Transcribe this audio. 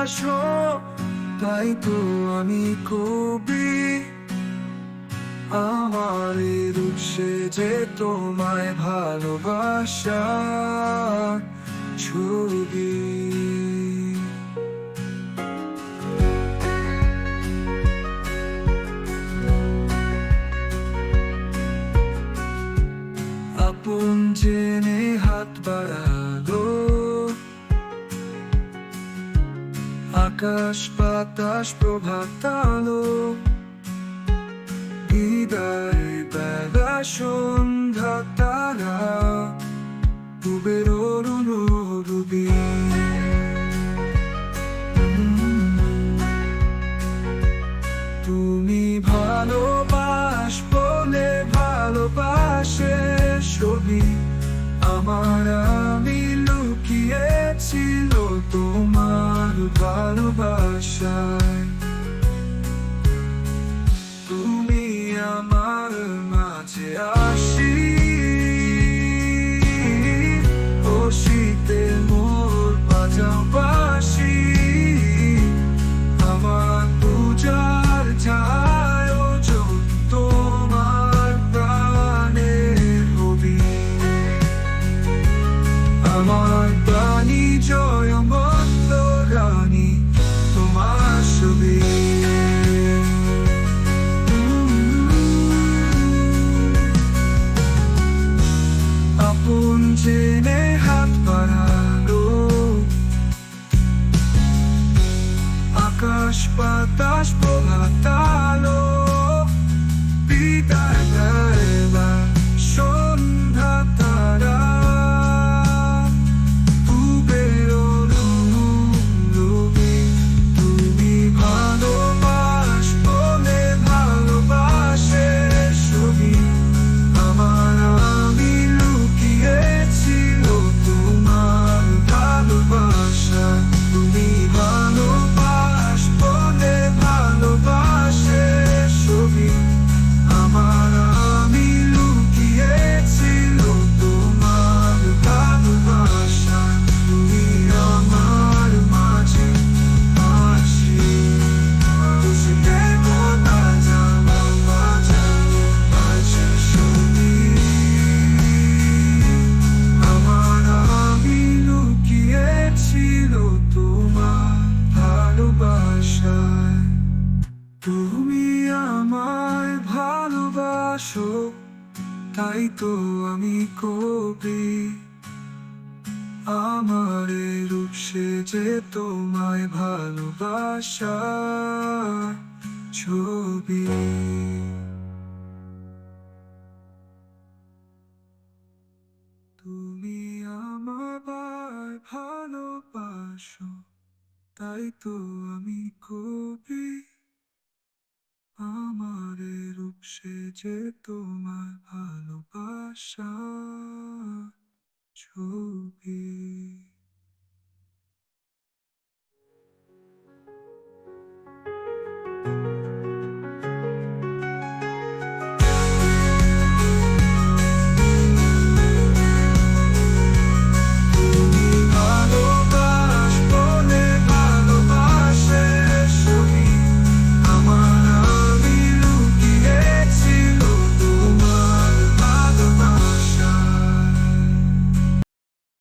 ভালোবাসো, তাই তো আমি কবি। আমার এই রূপ সেজে তোমায় ভালোবাসা ছবি। আপন জেনে হাত বাড়ালো, আকাশ বাতাস প্রভাত আলো, বিদায় বেলা সন্ধ্যা তারা, ডুবের অরুণরূপী। তুমি ভালোবাস বলে ভালোবাসে ছবি আমার, আমি লুকিয়েছিল তোমার ভালোবাসায়। তুমি আমার মাঝে আসি, ও শীতে মোর বাজাও বাঁশি, আমার পূজার আয়োজন তোমার প্রাণের হবি। আমার প্রাণী জয় মন্দ রানী তোমার ছবি। আপন জেনে হাত বাড়ালো, আকাশ বাতাস প্রভাত আলো, বিদায় বেলা সন্ধ্যা তারা, ডুবের অরুণরূপী। তুমি ভালোবাস বলে ভালোবাসে ছবি আমার, আমি লুকিয়েছিল তোমার ভালোবাসা। তুমি ভালোবাস বলে ভালোবাসে ছবি আমার, আমি লুকিয়েছিল তোমার ভালোবাসা। তুমি আমার মাঝে আসি, খুশিতে বাজাও বাজাও বাজে ছবি আমার, আমি লুকিয়েছিল তোমার ভালোবাসায়। তুমি আমায় ভালোবাসো, তাই তো আমি কবি। আমার এই রূপ সেজে তোমায় ভালোবাসা ছবি। তুমি আমায় ভালোবাসো, তাই তো আমি কবি। আমার এই রূপ সেজে তোমার ভালোবাসা ছবি।